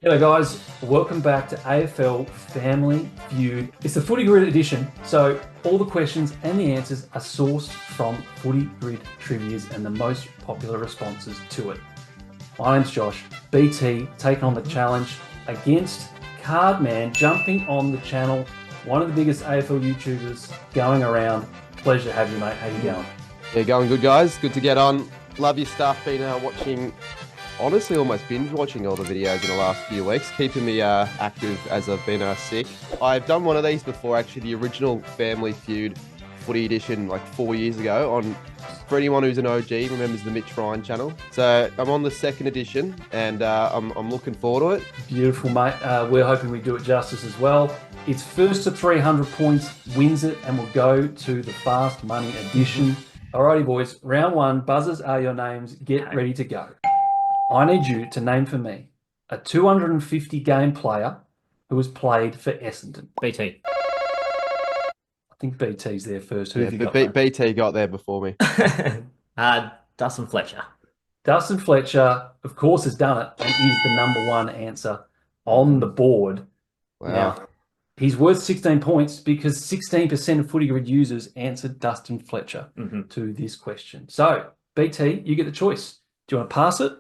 Hello guys, welcome back to AFL Family Feud. It's the Footy Grid edition, so all the questions and the answers are sourced from Footy Grid Trivias and the most popular responses to it. My name's Josh. BT taking on the challenge against Cardman, jumping on the channel, one of the biggest AFL YouTubers going around. Pleasure to have you, mate. How you going? Yeah, going good, guys. Good to get on. Love your stuff. Been watching, honestly, almost binge watching all the videos in the last few weeks, keeping me active as I've been sick. I've done one of these before, actually, the original Family Feud Footy edition, like 4 years ago. For anyone who's an OG, remembers the Mitch Ryan channel. So I'm on the second edition, and I'm looking forward to it. Beautiful, mate. We're hoping we do it justice as well. It's first to 300 points wins it, and we'll go to the fast money edition. Alrighty, boys. Round one. Buzzers are your names. Get ready to go. I need you to name for me a 250 game player who has played for Essendon. BT. I think BT's there first. Who have you got? BT got there before me. Dustin Fletcher. Dustin Fletcher, of course, has done it and is the number one answer on the board. Wow. Now, he's worth 16 points because 16% of Footy Grid users answered Dustin Fletcher to this question. So, BT, you get the choice. Do you want to pass it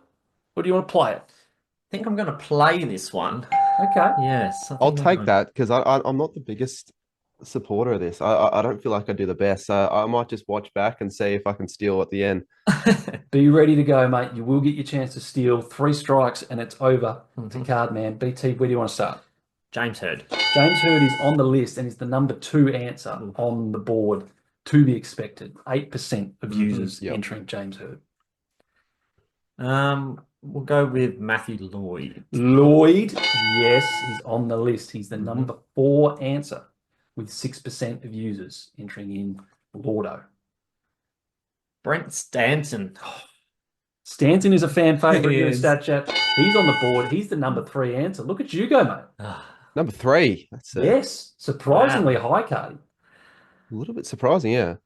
or do you want to play it? I think I'm going to play this one. Okay. Yes. I'll take that because I'm not the biggest supporter of this. I don't feel like I do the best. I might just watch back and see if I can steal at the end. Be ready to go, mate. You will get your chance to steal 3 strikes and it's over to Cardman. BT, where do you want to start? James Hird. James Hird is on the list and is the number 2 answer on the board to be expected. 8% of users entering James Hird. We'll go with Matthew Lloyd. Lloyd, yes, he's on the list. He's the number 4 answer with 6% of users entering in Lordo. Brent Stanton. Stanton is a fan favourite here in Statchat. He's on the board. He's the number 3 answer. Look at you go, mate. Number 3. That's yes, surprisingly high, Cardi. A little bit surprising, yeah.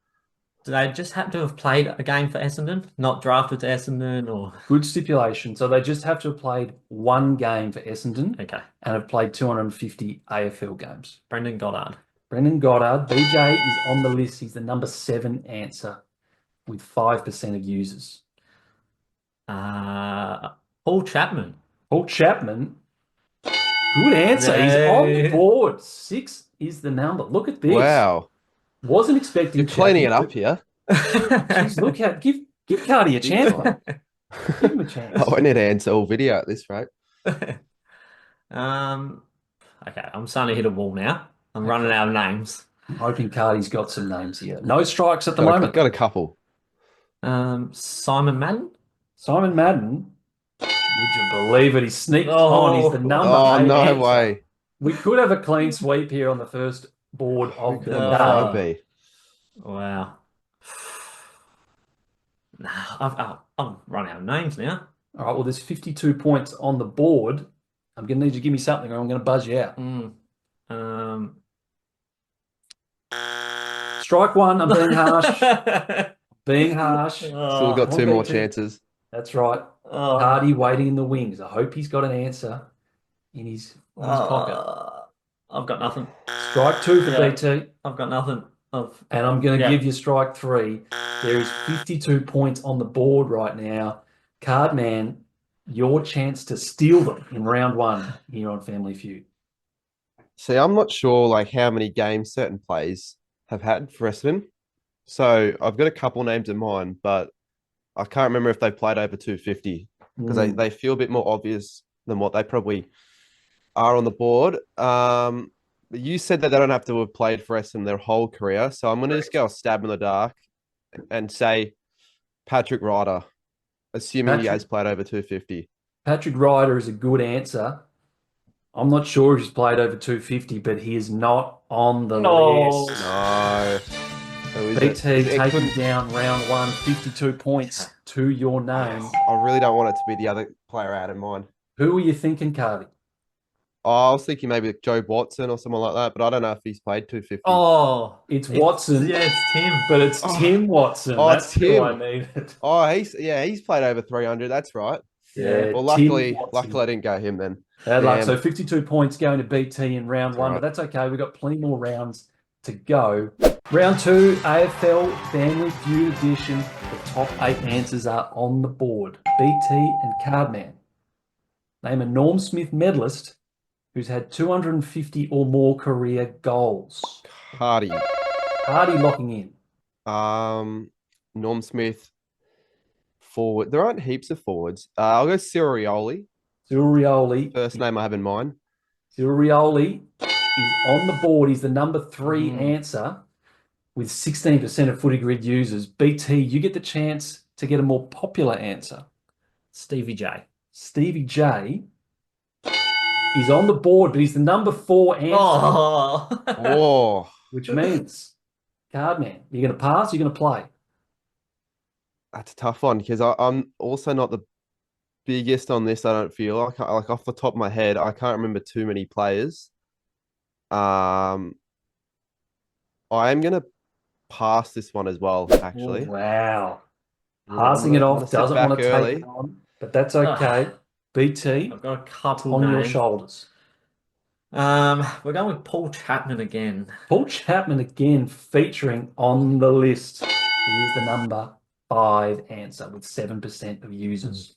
Do they just have to have played a game for Essendon? Not drafted to Essendon or... Good stipulation. So they just have to have played 1 game for Essendon. Okay. And have played 250 AFL games. Brendan Goddard. Brendan Goddard. BJ is on the list. He's the number 7 answer with 5% of users. Paul Chapman. Paul Chapman. Good answer. He's on the board. 6 is the number. Look at this. Wow. Wasn't expecting. You're cleaning it up here. Jeez, look at give Cardi a chance. Give him a chance. I need to answer all video at this rate. Okay, I'm starting to hit a wall now. I'm running out of names. I'm hoping Cardi's got some names here. No strikes at the moment. Got a couple. Simon Madden. Simon Madden. Would you believe it? He sneaked on. He's the number 8 no answer. way. We could have a clean sweep here on the first board of the day. Wow. I'm running out of names now. All right, well, there's 52 points on the board. I'm going to need you to give me something or I'm going to buzz you out. Strike 1, I'm being harsh. Being harsh. Still got 2 more chances. That's right. Hardy waiting in the wings. I hope he's got an answer in his pocket. I've got nothing. Strike 2 for BT. I've got nothing. And I'm going to give you strike 3. There is 52 points on the board right now. Cardman, your chance to steal them in round 1 here on Family Feud. See, I'm not sure like how many games certain players have had for Essendon. So I've got a couple names in mind, but I can't remember if they played over 250 because they feel a bit more obvious than what they probably are on the board. You said that they don't have to have played for Essendon their whole career, so I'm going to just go a stab in the dark and say Patrick Ryder, assuming he has played over 250. Patrick Ryder is a good answer. I'm not sure if he's played over 250, but he is not on the list. No. BT taking down round 1, 52 points to your name. I really don't want it to be the other player I had in mind. Who were you thinking, Cardi? I was thinking maybe Joe Watson or someone like that, but I don't know if he's played 250. It's Watson. Yeah, it's Tim. But it's Tim Watson. That's Tim. who I needed. He's played over 300. That's right. Yeah, Well, Tim luckily Watson. I didn't go him then. Bad luck. Damn. So 52 points going to BT in round one, but that's okay. We've got plenty more rounds to go. Round two, AFL Family Feud edition. The top 8 answers are on the board. BT and Cardman. Name a Norm Smith medalist who's had 250 or more career goals. Hardy. Hardy locking in. Norm Smith, forward. There aren't heaps of forwards. I'll go Sirioli. Sirioli. First name I have in mind. Sirioli is on the board. He's the number 3 answer with 16% of Footy Grid users. BT, you get the chance to get a more popular answer. Stevie J. Stevie J is on the board, but he's the number 4 answer, Oh, which means, Cardman, you're going to pass, you're going to play. that's a tough one because I'm also not the biggest on this. I don't feel like off the top of my head, I can't remember too many players. I am gonna pass this one as well, actually. Oh, wow. Yeah, Passing it I'm off, gonna sit doesn't back want to early. take it on, but that's okay. BT, I've got a couple on your names. shoulders. We're going with Paul Chapman again. Paul Chapman again featuring on the list. He is the number 5 answer with 7% of users.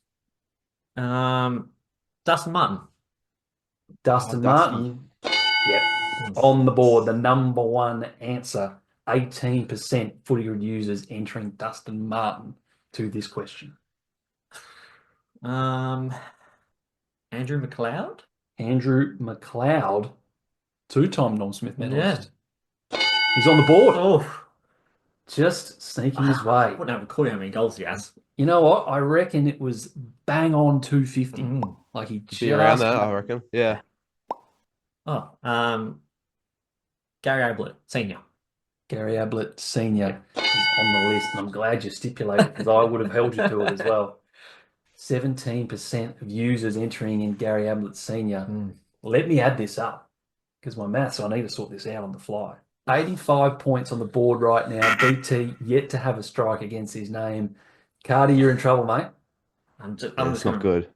Dustin Martin. Dustin Dusty. Martin, yep, on the board, the number 1 answer. 18% Footy Grid users entering Dustin Martin to this question. Andrew McLeod. Andrew McLeod, 2-time Norm Smith medalist. He's on the board. Oh, Just sneaking his I way. wouldn't have a clue how many goals he has. You know what? I reckon it was bang on 250. Like he Be around just that, I reckon. Yeah. Oh, Gary Ablett, Senior. Gary Ablett Senior is on the list, and I'm glad you stipulated because I would have held you to it as well. 17% of users entering in Gary Ablett Senior. Let me add this up because my maths, I need to sort this out on the fly. 85 points on the board right now. BT yet to have a strike against his name. Cardi, you're in trouble, mate. I'm just It's not gonna good.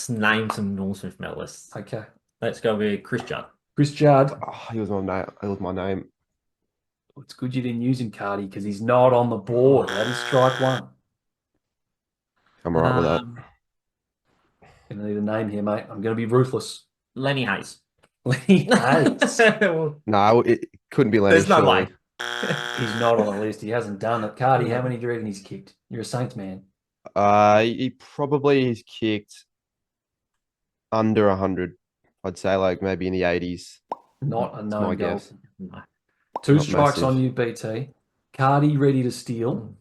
name some Norm Smith medalists. Okay. Let's go with Chris Judd. Chris Judd. Oh, he was my name. It was my name. It's good you didn't use him, Cardi, because he's not on the board. That is strike 1. I'm all right with that. Gonna need a name here, mate. I'm gonna be ruthless. Lenny Hayes. Lenny Hayes. No, it couldn't be Lenny. There's no way. He's not on the list. He hasn't done it. Cardi, how many do you reckon he's kicked? You're a Saints man. He probably has kicked under 100. I'd say like maybe in the 80s. Not a known my goal. guess. No. 2 Not strikes massive. on you, BT. Cardi ready to steal.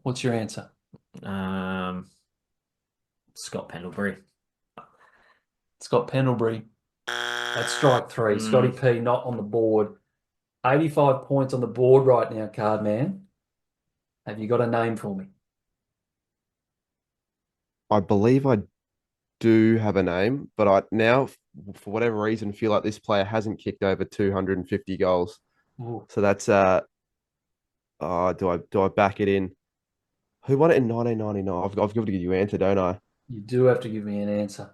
What's your answer? Scott Pendlebury. Scott Pendlebury. That's strike 3. Scotty P not on the board. 85 points on the board right now, Cardman. Have you got a name for me? I believe I do have a name, but I now, for whatever reason, feel like this player hasn't kicked over 250 goals. Ooh. So that's do I back it in? Who won it in 1999? I've got to give you an answer, don't I? You do have to give me an answer.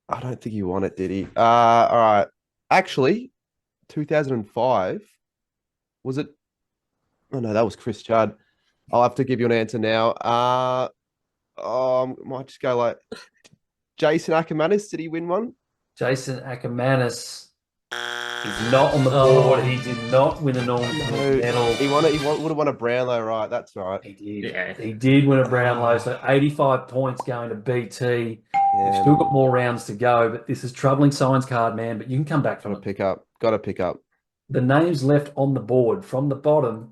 I don't think he won it, did he? All right. Actually, 2005, was it? Oh no, that was Chris Judd. I'll have to give you an answer now. Might just go like Jason Ackermanis. Did he win one? Jason Ackermanis is not on the board. He did not win a Norm Smith medal. He won it. Would have won a Brownlow, right? That's right. He did. Yeah. He did win a Brownlow. So 85 points going to BT. Yeah, We've still got more rounds to go, but this is troubling signs, card man. But you can come back from Got to it. pick up. Got to pick up. The names left on the board from the bottom: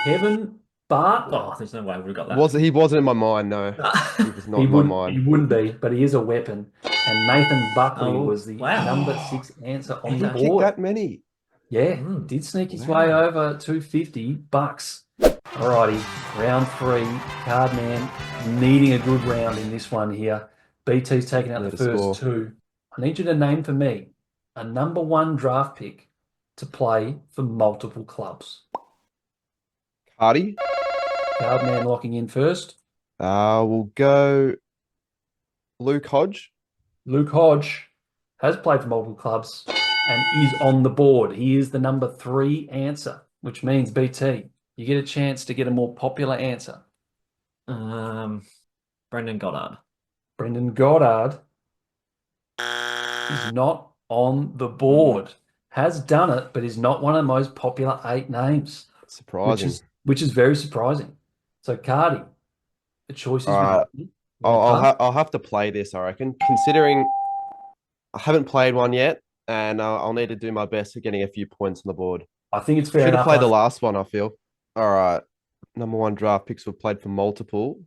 Kevin Bartlett. Oh, there's no way we got that. He wasn't in my mind. No, he was not in my mind. He wouldn't be, but he is a weapon. And Nathan Buckley Oh, was the wow. number 6 answer on He the kicked board. that many. Yeah, Mm. did sneak his Wow. way over 250 bucks. Alrighty, round 3. Cardman needing a good round in this one here. BT's taking out Yeah, the to first score. 2. I need you to name for me a number 1 draft pick to play for multiple clubs. Hardy. Cardman locking in first. We'll go Luke Hodge. Luke Hodge has played for multiple clubs and is on the board. He is the number 3 answer, which means BT, you get a chance to get a more popular answer. Brendan Goddard. Brendan Goddard is not on the board. Has done it, but is not one of the most popular 8 names. Surprising. Which is very surprising. So, Cardi, the choice is All right. with you. I'll have to play this, I reckon, considering I haven't played one yet, and I'll need to do my best at getting a few points on the board. I think it's fair Should have enough. played the last one, I feel. All right. Number 1 draft picks were played for multiple.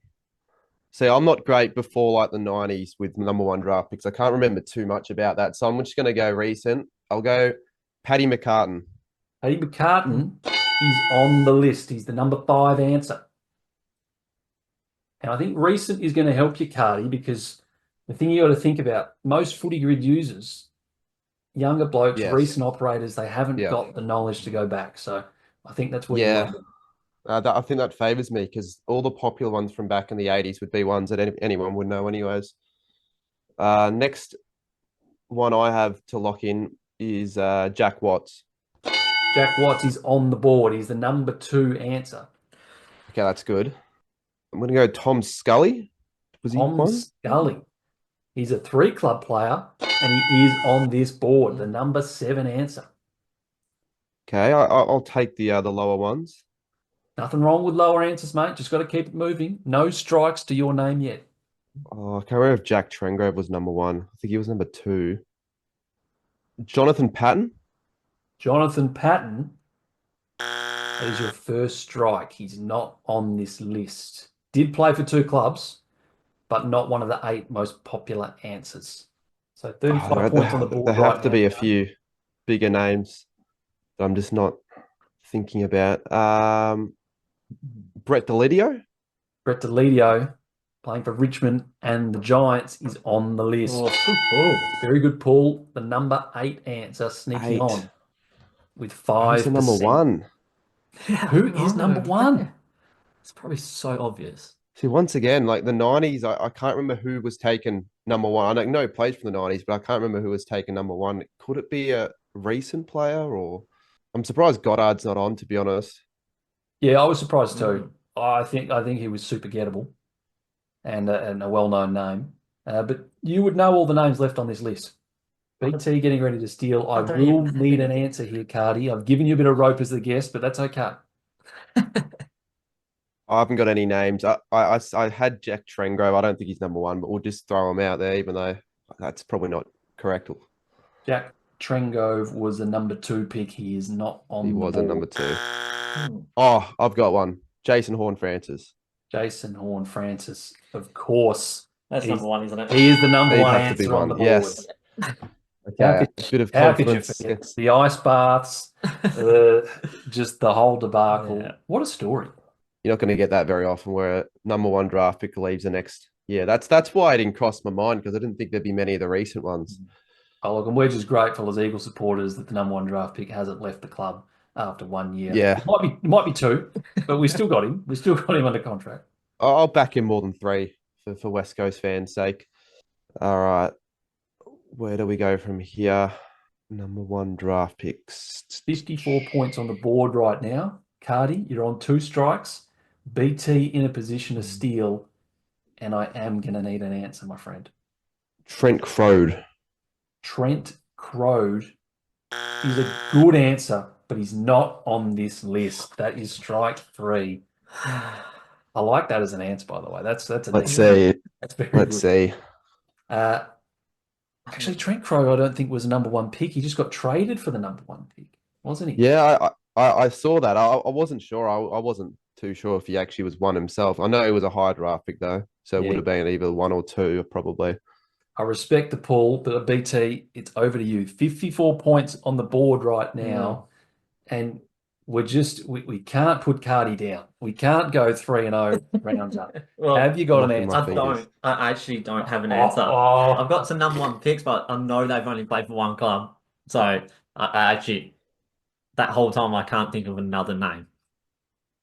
See, I'm not great before like the 90s with number 1 draft picks. I can't remember too much about that. So I'm just going to go recent. I'll go Paddy McCartan. Paddy McCartan is on the list. He's the number 5 answer. And I think recent is going to help you, Cardi, because the thing you got to think about, most footy grid users, younger blokes, Yes. recent operators, they haven't Yeah. got the knowledge to go back. So I think that's what Yeah. you want. I think that favors me because all the popular ones from back in the 80s would be ones that anyone would know anyways. Next one I have to lock in is Jack Watts. Jack Watts is on the board. He's the number 2 answer. Okay, that's good. I'm going to go Tom Scully. Was he Tom one? Scully. He's a 3 club player and he is on this board, the number 7 answer. Okay, I'll take the lower ones. Nothing wrong with lower answers, mate. Just got to keep it moving. No strikes to your name yet. Oh, I can't remember if Jack Trengrove was number 1. I think he was number 2. Jonathan Patton. Jonathan Patton, that is your first strike. He's not on this list. Did play for 2 clubs, but not one of the 8 most popular answers. So 35 points on the board. There have right to now, be a Joe. few bigger names that I'm just not thinking about. Brett Delidio. Brett Delidio, playing for Richmond and the Giants, is on the list. Very good pull. The number 8 answer sneaking 8. on with Who's 5%. the number 1? Who is number 1? It's probably so obvious. See, once again, like the 90s, I can't remember who was taken number 1. I know he played from the 90s, but I can't remember who was taken number 1. Could it be a recent player or I'm surprised Goddard's not on, to be honest. Yeah, I was surprised too. I think he was super gettable and a well-known name. But you would know all the names left on this list. BT getting ready to steal. I will need an answer here, Cardi. I've given you a bit of rope as the guest, but that's okay. I haven't got any names. I had Jack Trengrove. I don't think he's number 1, but we'll just throw him out there, even though that's probably not correct. Jack Trengove was the number 2 pick. He is not on He the wasn't board. number 2. Oh, I've got one. Jason Horne-Francis. Jason Horne-Francis, of course. That's number 1, isn't it? He is the number He'd 1 have to be answer on the one. board. Yes. Okay, a bit of How could you confidence. forget the ice baths, just the whole debacle? Yeah. What a story. You're not going to get that very often where a number 1 draft pick leaves the next year. That's why it didn't cross my mind because I didn't think there'd be many of the recent ones. Oh, look, and we're just grateful as Eagle supporters that the number 1 draft pick hasn't left the club after 1 year. Yeah. It might be 2, but we still got him. We still got him under contract. I'll back him more than 3 for West Coast fans' sake. All right. Where do we go from here? Number 1 draft picks. 54 points on the board right now. Cardi, you're on 2 strikes. BT in a position to steal. And I am going to need an answer, my friend. Trent Crode. Trent Crode is a good answer, but he's not on this list. That is strike 3. I like that as an answer, by the way. That's a Let's see. That's very Let's good. see. Actually, Trent Crowe, I don't think was a number 1 pick. He just got traded for the number 1 pick, wasn't he? Yeah, I saw that. I wasn't sure. I wasn't too sure if he actually was 1 himself. I know he was a high draft pick though, so it would have been either 1 or 2 probably. I respect the pull, but BT, it's over to you. 54 points on the board right now, and we can't put Cardi down. We can't go 3-0 rounds up. Well, have you got an knocking my answer? fingers. I actually don't have an answer. I've got some number 1 picks, but I know they've only played for 1 club. So I actually, that whole time, I can't think of another name.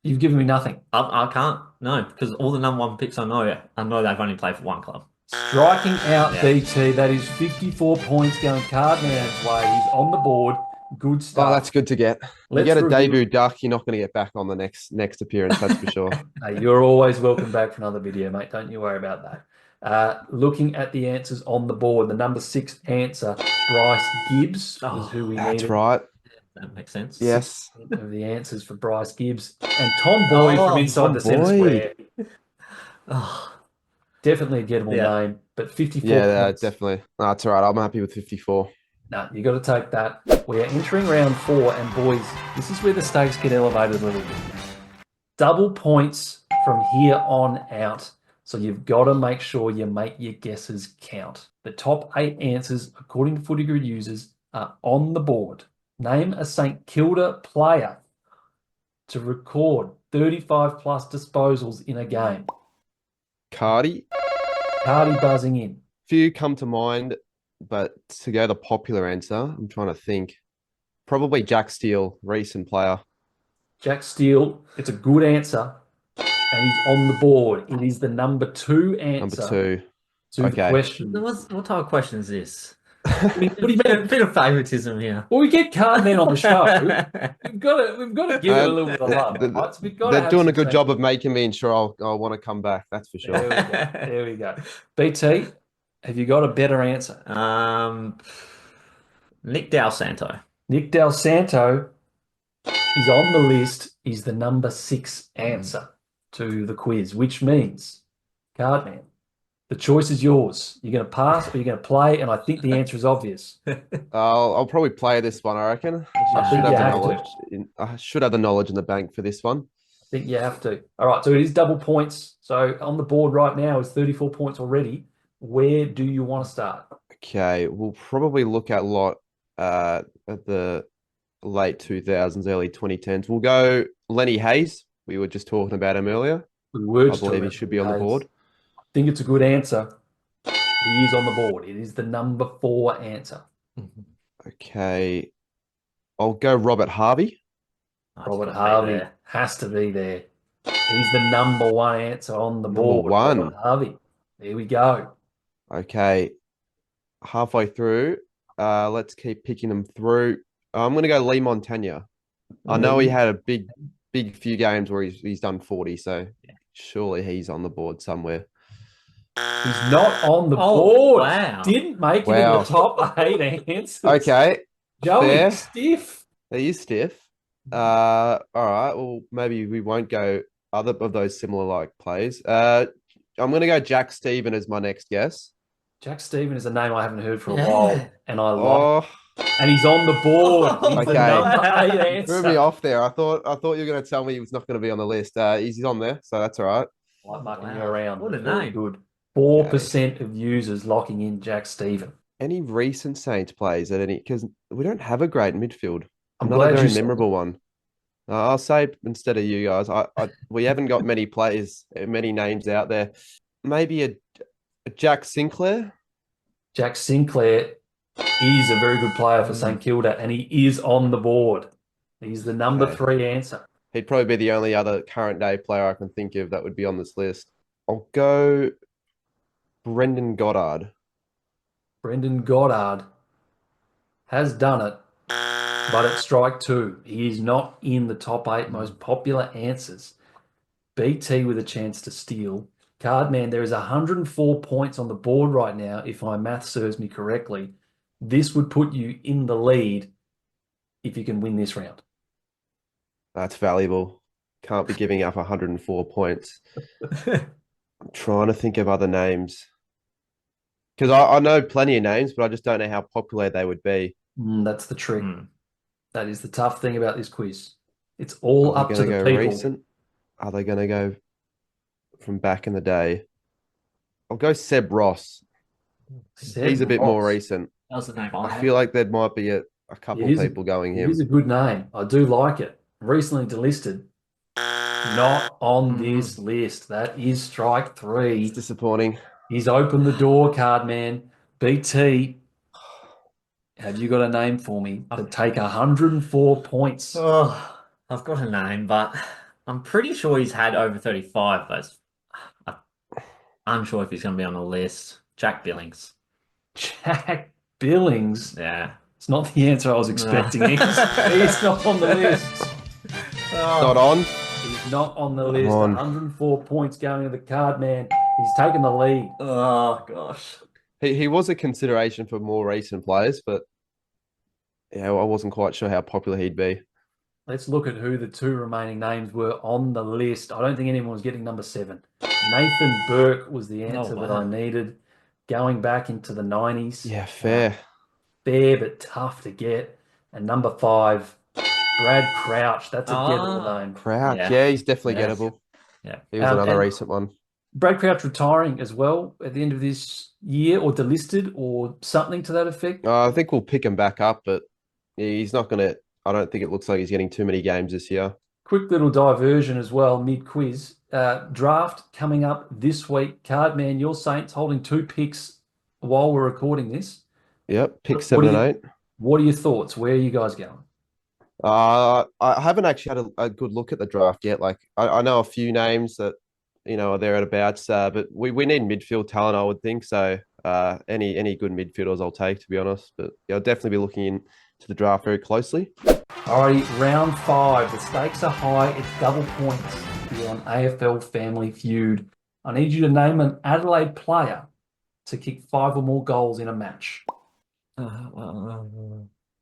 You've given me nothing. I can't. No, because all the number one picks I know they've only played for one club. Striking out Yeah. BT. That is 54 points going Cardman's way. He's on the board. Good stuff. Oh, that's good to get. You get a debut duck, you're not going to get back on the next appearance, that's for sure. Hey, you're always welcome back for another video, mate. Don't you worry about that. Looking at the answers on the board, the number 6 answer, Bryce Gibbs, was who we needed. That's right. That makes sense. Yes. Of the answers for Bryce Gibbs. And Tom Boyd from inside Tom the centre Boyd. square. Definitely a gettable name, but 54 points. Definitely. No, that's all right. I'm happy with 54. No, you got to take that. We are entering round 4, and boys, this is where the stakes get elevated a little bit. Double points from here on out. So you've got to make sure you make your guesses count. The top 8 answers, according to Footy Grid users, are on the board. Name a St Kilda player to record 35 plus disposals in a game. Cardi buzzing in. Few come to mind, but to go the popular answer, I'm trying to think. Probably Jack Steele, recent player. Jack Steele, it's a good answer, and he's on the board. It is the number 2 answer. Number 2. To the question. What type of question is this? What do you mean? A bit of favoritism here. Well, we get Cardman on the show. We've got to give it a little bit of love. Right? So they're doing a good job of making me ensure I'll want to come back. That's for sure. There we go. BT, have you got a better answer? Nick Del Santo. Nick Del Santo is on the list. He's the number 6 answer to the quiz, which means, Cardman, the choice is yours. You're going to pass or you're going to play, and I think the answer is obvious. I'll probably play this one, I reckon. I should have the knowledge in the bank for this one. I think you have to. All right, so it is double points. So on the board right now is 34 points already. Where do you want to start? Okay, we'll probably look at a lot at the late 2000s, early 2010s. We'll go Lenny Hayes. We were just talking about him earlier. I believe he should be on the board. I think it's a good answer. He is on the board. It is the number 4 answer. Okay. I'll go Robert Harvey. Robert Harvey has to be there. He's the number 1 answer on the board. Robert Harvey. There we go. Okay. Halfway through. Let's keep picking them through. I'm going to go Lee Montagna. I know he had a big few games where he's done 40, so surely he's on the board somewhere. He's not on the board. Wow. Didn't make it in the top 8 answers. Okay. Joey, stiff. He is stiff. All right. Well, maybe we won't go other of those similar like plays. I'm going to go Jack Stephen as my next guess. Jack Stephen is a name I haven't heard for a while, and I like. And he's on the board. He's the number 8 answer. Threw me off there. I thought you were going to tell me he was not going to be on the list. He's on there, so that's all right. Like mucking you around. What a name. Good. 4% of users locking in Jack Stephen. Any recent Saints plays at any? Because we don't have a great midfield. I'm not a glad very memorable one. I'll say instead of you guys, we haven't got many players, many names out there. Maybe a Jack Sinclair. Jack Sinclair is a very good player for St Kilda, and he is on the board. He's the number 3 answer. He'd probably be the only other current day player I can think of that would be on this list. I'll go Brendan Goddard. Brendan Goddard has done it, but at strike 2. He is not in the top 8 most popular answers. BT with a chance to steal. Cardman, there is 104 points on the board right now, if my math serves me correctly. This would put you in the lead if you can win this round. That's valuable. Can't be giving up 104 points. I'm trying to think of other names. Because I know plenty of names, but I just don't know how popular they would be. That's the trick. That is the tough thing about this quiz. It's all up to the people. Recent? Are they going to go from back in the day? I'll go Seb Ross. He's a bit more recent. That was the name I feel like there might be a couple of people going him. He's a good name. I do like it. Recently delisted. Not on this list. That is strike 3. It's disappointing. He's opened the door, Cardman. BT, have you got a name for me to take 104 points? Oh, I've got a name, but I'm pretty sure he's had over 35, but I'm unsure if he's going to be on the list. Jack Billings. Jack Billings. Yeah. It's not the answer I was expecting. He's not on the list. Not on. He's not on the list. on. 104 points going to the Cardman. He's taken the lead. Oh, gosh. He was a consideration for more recent players, but yeah, I wasn't quite sure how popular he'd be. Let's look at who the two remaining names were on the list. I don't think anyone was getting number 7. Nathan Burke was the answer that I needed. Going back into the 90s. Yeah, fair. Fair, but tough to get. And number 5, Brad Crouch. That's a gettable name. Crouch, yeah, he's definitely gettable. Yeah. He was another recent one. Brad Crouch retiring as well at the end of this year, or delisted, or something to that effect. I think we'll pick him back up, but he's not going to. I don't think it looks like he's getting too many games this year. Quick little diversion as well, mid-quiz. Draft coming up this week. Cardman, your Saints holding 2 picks while we're recording this. Yep, pick 7 and 8. What are your thoughts? Where are you guys going? I haven't actually had a good look at the draft yet. Like I know a few names that are there at about, but we need midfield talent, I would think. So any good midfielders I'll take, to be honest. But yeah, I'll definitely be looking into the draft very closely. Alrighty, round 5. The stakes are high. It's double points here on AFL Family Feud. I need you to name an Adelaide player to kick 5 or more goals in a match.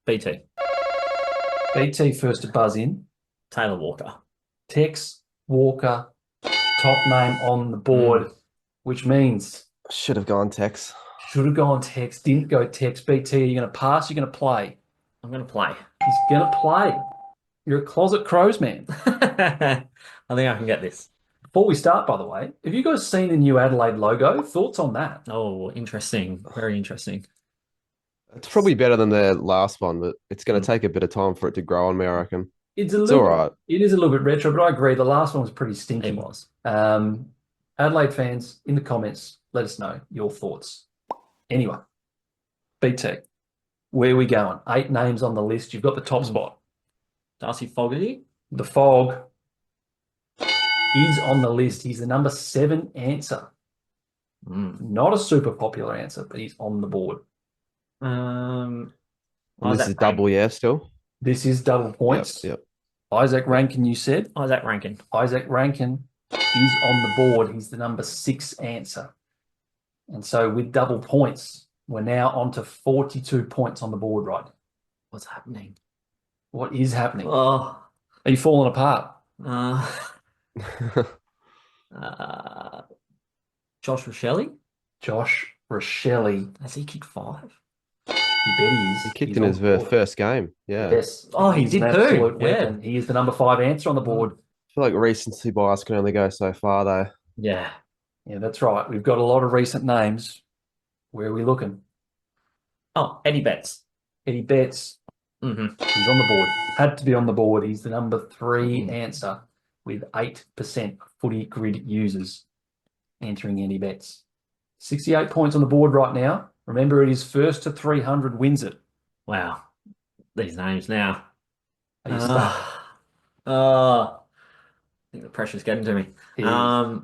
BT. BT first to buzz in. Taylor Walker. Tex Walker, top name on the board, which means... Should have gone Tex. Should have gone Tex. Didn't go Tex. BT, you're going to pass, you're going to play. I'm going to play. He's going to play. You're a closet crows man. I think I can get this. Before we start, by the way, have you guys seen the new Adelaide logo? Thoughts on that? Oh, interesting. Very interesting. It's probably better than the last one, but it's going to take a bit of time for it to grow on me, I reckon. It's all right. It is a little bit retro, but I agree. The last one was pretty stinky. It was. Adelaide fans, in the comments, let us know your thoughts. Anyway, BT, where are we going? 8 names on the list. You've got the top spot. Darcy Fogarty. The Fog is on the list. He's the number 7 answer. Not a super popular answer, but he's on the board. This is double, yeah, still. This is double points. Yep. Isaac Rankin, you said? Isaac Rankin. Isaac Rankin is on the board. He's the number 6 answer. And so with double points, we're now on to 42 points on the board right now. What's happening? What is happening? Oh. Are you falling apart? Josh Rochelle? Josh Rochelle. Has he kicked 5? You bet he is. He kicked in his first game. Yeah. Yes. Oh, he did too. Yeah. He is the number 5 answer on the board. I feel like recency bias can only go so far, though. Yeah. Yeah, that's right. We've got a lot of recent names. Where are we looking? Oh, Eddie Betts. Eddie Betts. He's on the board. Had to be on the board. He's the number 3 answer with 8% footy grid users entering Eddie Betts. 68 points on the board right now. Remember, it is first to 300 wins it. Wow. These names now. Are you stuck? I think the pressure's getting to me. I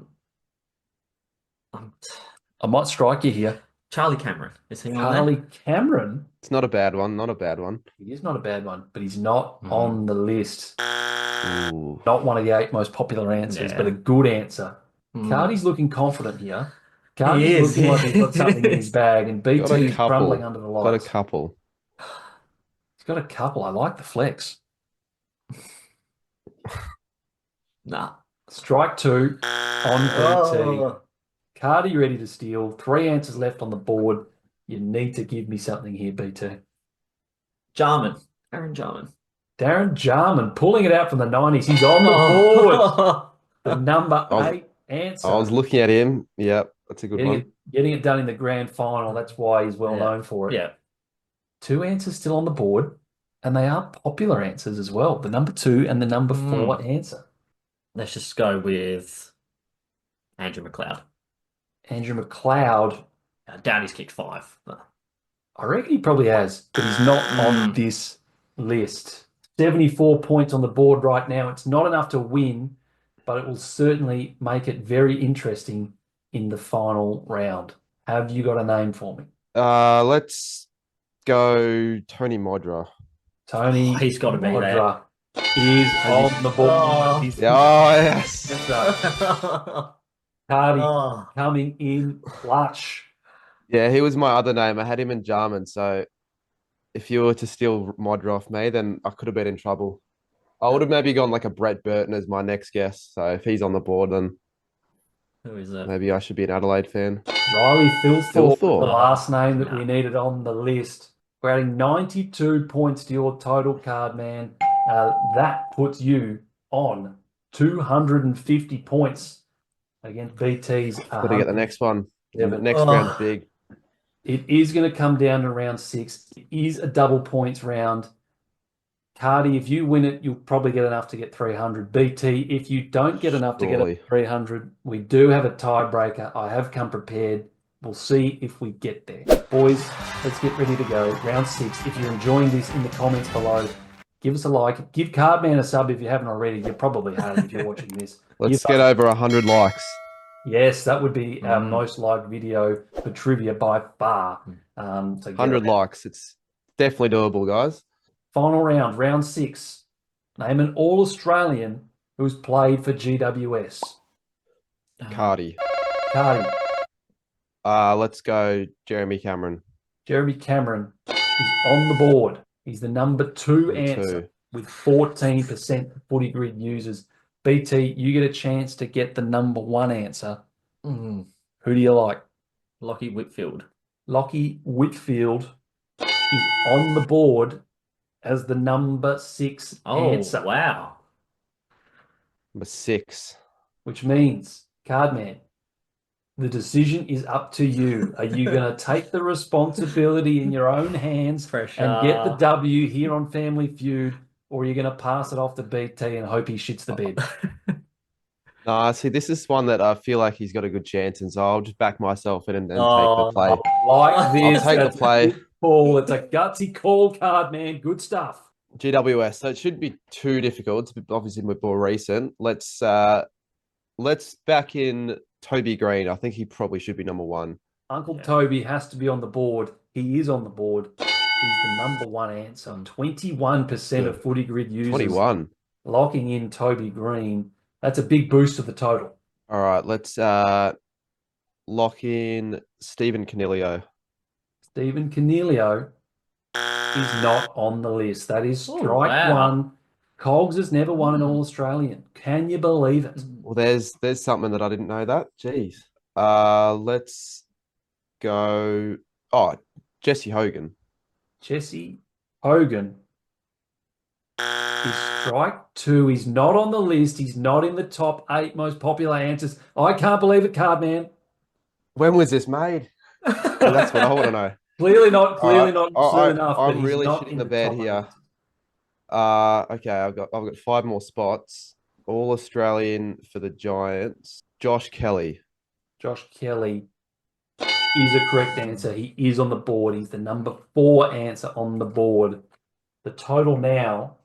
might strike you here. Charlie Cameron. Is he on there? Charlie Cameron? It's not a bad one. Not a bad one. He is not a bad one, but he's not on the list. Ooh. Not one of the 8 most popular answers, but a good answer. Cardi's looking confident here. Cardi's looking like he's got something in his bag, and BT's crumbling under the lights. Got a couple. He's got a couple. I like the flex. Nah. Strike 2 on BT. Cardi ready to steal. 3 answers left on the board. You need to give me something here, BT. Jarman. Aaron Jarman. Darren Jarman pulling it out from the 90s. He's on the board. The number 8 answer. I was looking at him. Yep, that's a good one. Getting it done in the grand final. That's why he's well known for it. Yeah. 2 answers still on the board, and they are popular answers as well. The number 2 and the number 4 answer. Let's just go with Andrew McLeod. Andrew McLeod. Downey's kicked 5. I reckon he probably has, but he's not on this list. 74 points on the board right now. It's not enough to win, but it will certainly make it very interesting in the final round. Have you got a name for me? Let's go Tony Modra. Tony He's got to be there. Modra is on the board. Oh. He's Oh, yes. Cardi Oh. coming in clutch. Yeah, he was my other name. I had him in Jarman, so if you were to steal Modra off me, then I could have been in trouble. I would have maybe gone like a Brett Burton as my next guess. So if he's on the board, then Who is it? maybe I should be an Adelaide fan. Riley Thilthorpe, the Thilthorpe. last name that No. we needed on the list. We're adding 92 points to your total card, man. That puts you on 250 points against BT's. Got to get the next one. Yeah, The but next round's big. it is going to come down to round 6. It is a double points round. Cardi, if you win it, you'll probably get enough to get 300. BT, if you don't get enough to Surely. get 300, we do have a tiebreaker. I have come prepared. We'll see if we get there. Boys, let's get ready to go. Round 6. If you're enjoying this, in the comments below, give us a like. Give Cardman a sub if you haven't already. You probably have if you're watching this. Let's get over 100 likes. Yes, that would be our most liked video for trivia by far. So 100 likes. It's definitely doable, guys. Final round, round 6. Name an All-Australian who's played for GWS. Cardi. Cardi. Let's go Jeremy Cameron. Jeremy Cameron is on the board. He's the number 2 answer with 14% of Footy Grid users. BT, you get a chance to get the number 1 answer. Who do you like? Lockie Whitfield. Lockie Whitfield is on the board as the number 6 answer. Oh, wow. Number 6. Which means, Cardman, the decision is up to you. Are you going to take the responsibility in your own hands and get the W here on Family Feud, or are you going to pass it off to BT and hope he shits the bed? No, see, this is one that I feel like he's got a good chance in, so I'll just back myself in and take the play. Like this. I'll take the play. Call. It's a gutsy call, Cardman. Good stuff. GWS. So it should be too difficult. It's obviously more recent. Let's back in Toby Green. I think he probably should be number 1. Uncle Toby has to be on the board. He is on the board. He's the number 1 answer. 21% of Footy Grid users 21. locking in Toby Green. That's a big boost to the total. All right, let's lock in Stephen Canelio. Stephen Canelio is not on the list. That is strike wow. 1. Cogs has never won an All-Australian. Can you believe it? Well, there's something that I didn't know that. Jeez. Let's go. Oh, Jesse Hogan. Jesse Hogan is strike 2. He's not on the list. He's not in the top 8 most popular answers. I can't believe it, Cardman. When was this made? Well, that's what I want to know. Clearly not soon enough. I'm really shitting the bed here. Okay, I've got 5 more spots. All Australian for the Giants. Josh Kelly. Josh Kelly is a correct answer. He is on the board. He's the number 4 answer on the board. The total now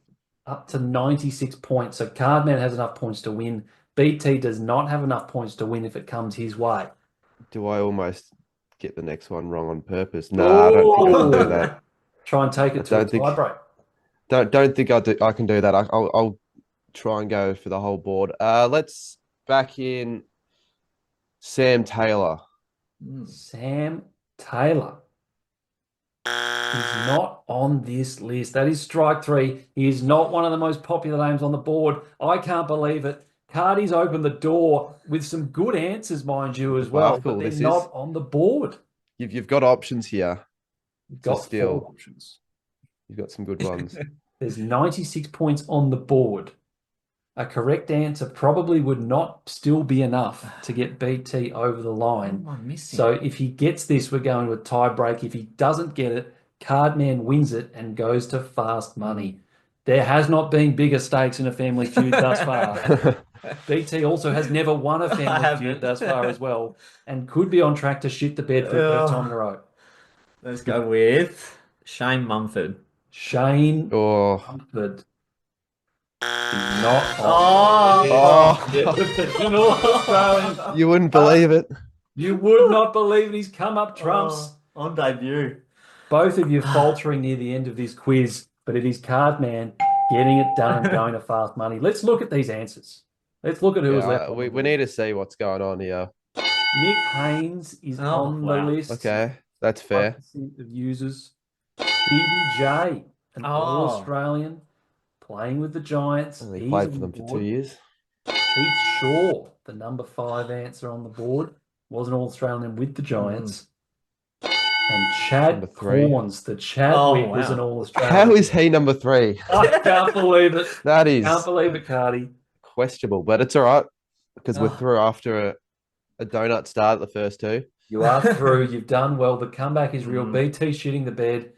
up to 96 points. So Cardman has enough points to win. BT does not have enough points to win if it comes his way. Do I almost get the next one wrong on purpose? No, I don't think I can do that. Try and take it to a tiebreak. Don't think I can do that. I'll try and go for the whole board. Let's back in Sam Taylor. Sam Taylor is not on this list. That is strike 3. He is not one of the most popular names on the board. I can't believe it. Cardi's opened the door with some good answers, mind you, as well, but they're not on the board. You've got options here. You've got 4 options. You've got some good ones. There's 96 points on the board. A correct answer probably would not still be enough to get BT over the line. What am I missing? So if he gets this, we're going to a tie break. If he doesn't get it, Cardman wins it and goes to fast money. There has not been bigger stakes in a Family Feud thus far. BT also has never won a Family Feud thus far as well, and could be on track to shit the bed for the 3rd time in a row. Let's go with Shane Mumford. Shane Oh, Mumford He's not Oh. the original Australian. You wouldn't believe it. You would not believe it. He's come up trumps. On debut. Both of you faltering near the end of this quiz, but it is Cardman getting it done and going to fast money. Let's look at these answers. Let's look at who was left. We need to see what's going on here. Nick Haynes is on the list. Okay, that's fair. 5% of users. Stevie J, an All-Australian, playing with the Giants. He He's played on for the them for board. 2 years. Keith Shaw, the number 5 answer on the board, was an All-Australian with the Giants. And Chad Number 3. Corns, the Chadwick, was an All-Australian. How is he number 3? I can't believe it. That is Can't believe it, Cardi. questionable, but it's all right because we're through after a donut start at the first 2. You are through. You've done well. The comeback is real. BT shitting the bed.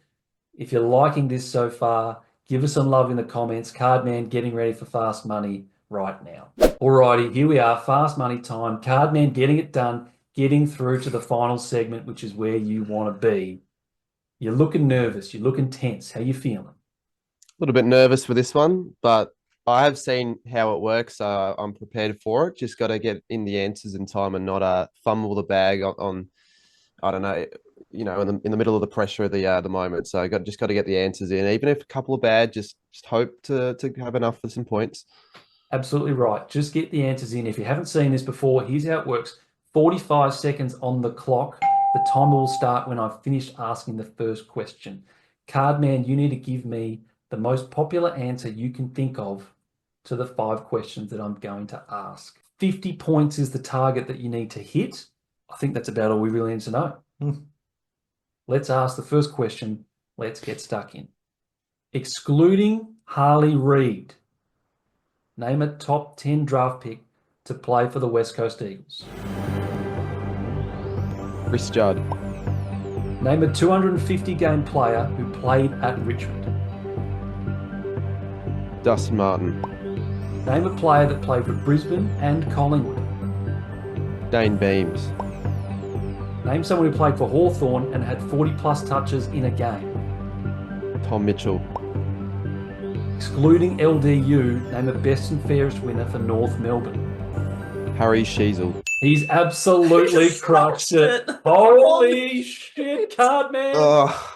If you're liking this so far, give us some love in the comments. Cardman getting ready for fast money right now. Alrighty, here we are. Fast money time. Cardman getting it done, getting through to the final segment, which is where you want to be. You're looking nervous. You're looking tense. How you feeling? A little bit nervous for this one, but I have seen how it works. So I'm prepared for it. Just got to get in the answers in time and not fumble the bag on I don't know, in the middle of the pressure of the moment. So just got to get the answers in, even if a couple are bad. Just hope to have enough for some points. Absolutely right. Just get the answers in. If you haven't seen this before, here's how it works. 45 seconds on the clock. The timer will start when I've finished asking the first question. Cardman, you need to give me the most popular answer you can think of to the 5 questions that I'm going to ask. 50 points is the target that you need to hit. I think that's about all we really need to know. Let's ask the first question. Let's get stuck in. Excluding Harley Reid, name a top 10 draft pick to play for the West Coast Eagles. Chris Judd. Name a 250-game player who played at Richmond. Dustin Martin. Name a player that played for Brisbane and Collingwood. Dane Beams. Name someone who played for Hawthorn and had 40-plus touches in a game. Tom Mitchell. Excluding LDU, name a best and fairest winner for North Melbourne. Harry Sheasel. He's absolutely crushed it. Holy shit, Cardman. Oh,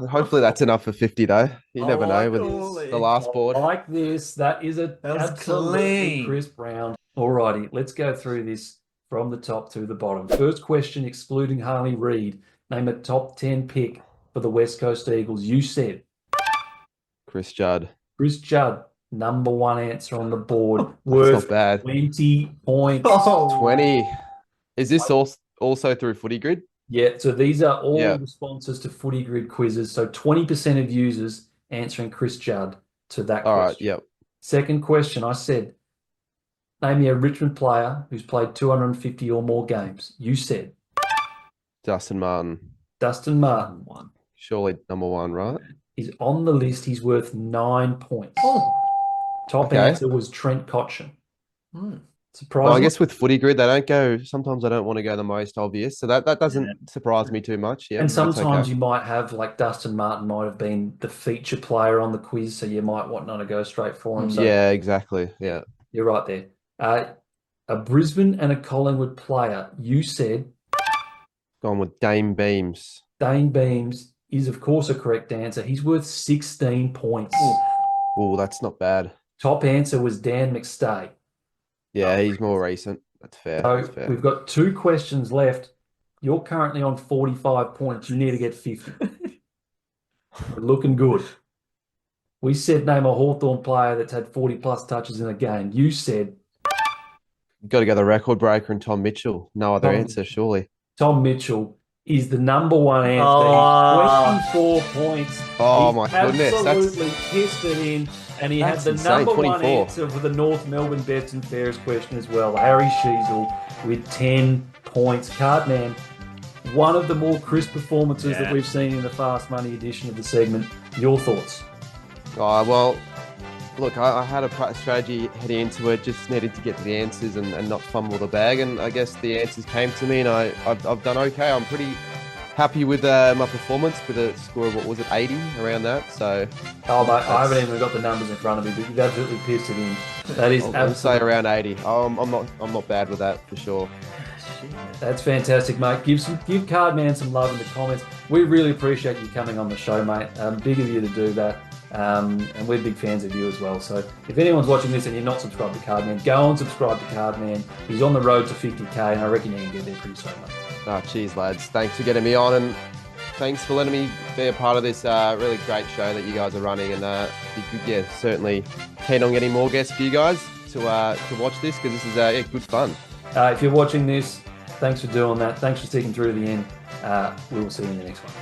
hopefully that's enough for 50 though. You never know with the last board. Like this, that is absolutely clean. crisp round. Alrighty, let's go through this from the top to the bottom. First question, excluding Harley Reid, name a top 10 pick for the West Coast Eagles. You said Chris Judd. Chris Judd, number 1 answer on the board. Worth not bad. 20 points. 20. Is this also through Footy Grid? Yeah, so these are all responses to Footy Grid quizzes. So 20% of users answering Chris Judd to that question. All right, yep. Second question, I said, name me a Richmond player who's played 250 or more games. You said Dustin Martin. Dustin Martin. Surely number 1, right? He's on the list. He's worth 9 points. Top answer was Trent Cotchin. Surprising. Well, I guess with Footy Grid, they don't go. Sometimes I don't want to go the most obvious, so that doesn't surprise me too much. Yeah, and sometimes you might have, like Dustin Martin might have been the feature player on the quiz, so you might want not to go straight for him. So yeah, exactly. Yeah, you're right there. A Brisbane and a Collingwood player. You said gone with Dane Beams. Dane Beams is, of course, a correct answer. He's worth 16 points. Oh, that's not bad. Top answer was Dan McStay. Yeah, he's more recent. That's fair. So That's fair. we've got 2 questions left. You're currently on 45 points. You need to get 50. We're looking good. We said name a Hawthorn player that's had 40-plus touches in a game. You said Got to go the record breaker and Tom Mitchell. No other answer, surely. Tom Mitchell is the number 1 answer. 24 points. Oh, my goodness. Absolutely pissed it in. And he had the insane. number 1 24. answer for the North Melbourne best and fairest question as well. Harry Sheasel with 10 points. Cardman, one of the more crisp performances that we've seen in the Fast Money edition of the segment. Your thoughts? Oh, well, look, I had a strategy heading into it, just needed to get to the answers and not fumble the bag. And I guess the answers came to me and I've done okay. I'm pretty happy with my performance with a score of, what was it, 80, around that. So Oh, mate, I haven't even got the numbers in front of me, but you've absolutely pissed it in. That is I'll say absolutely. around 80. I'm not bad with that for sure. That's fantastic, mate. Give Cardman some love in the comments. We really appreciate you coming on the show, mate. Big of you to do that. And we're big fans of you as well. So if anyone's watching this and you're not subscribed to Cardman, go and subscribe to Cardman. He's on the road to 50K, and I reckon you can get there pretty soon, mate. Oh, cheers, lads. Thanks for getting me on, and thanks for letting me be a part of this really great show that you guys are running. And yeah, certainly keen on getting more guests for you guys to watch this, because this is good fun. If you're watching this, thanks for doing that. Thanks for sticking through to the end. We will see you in the next one.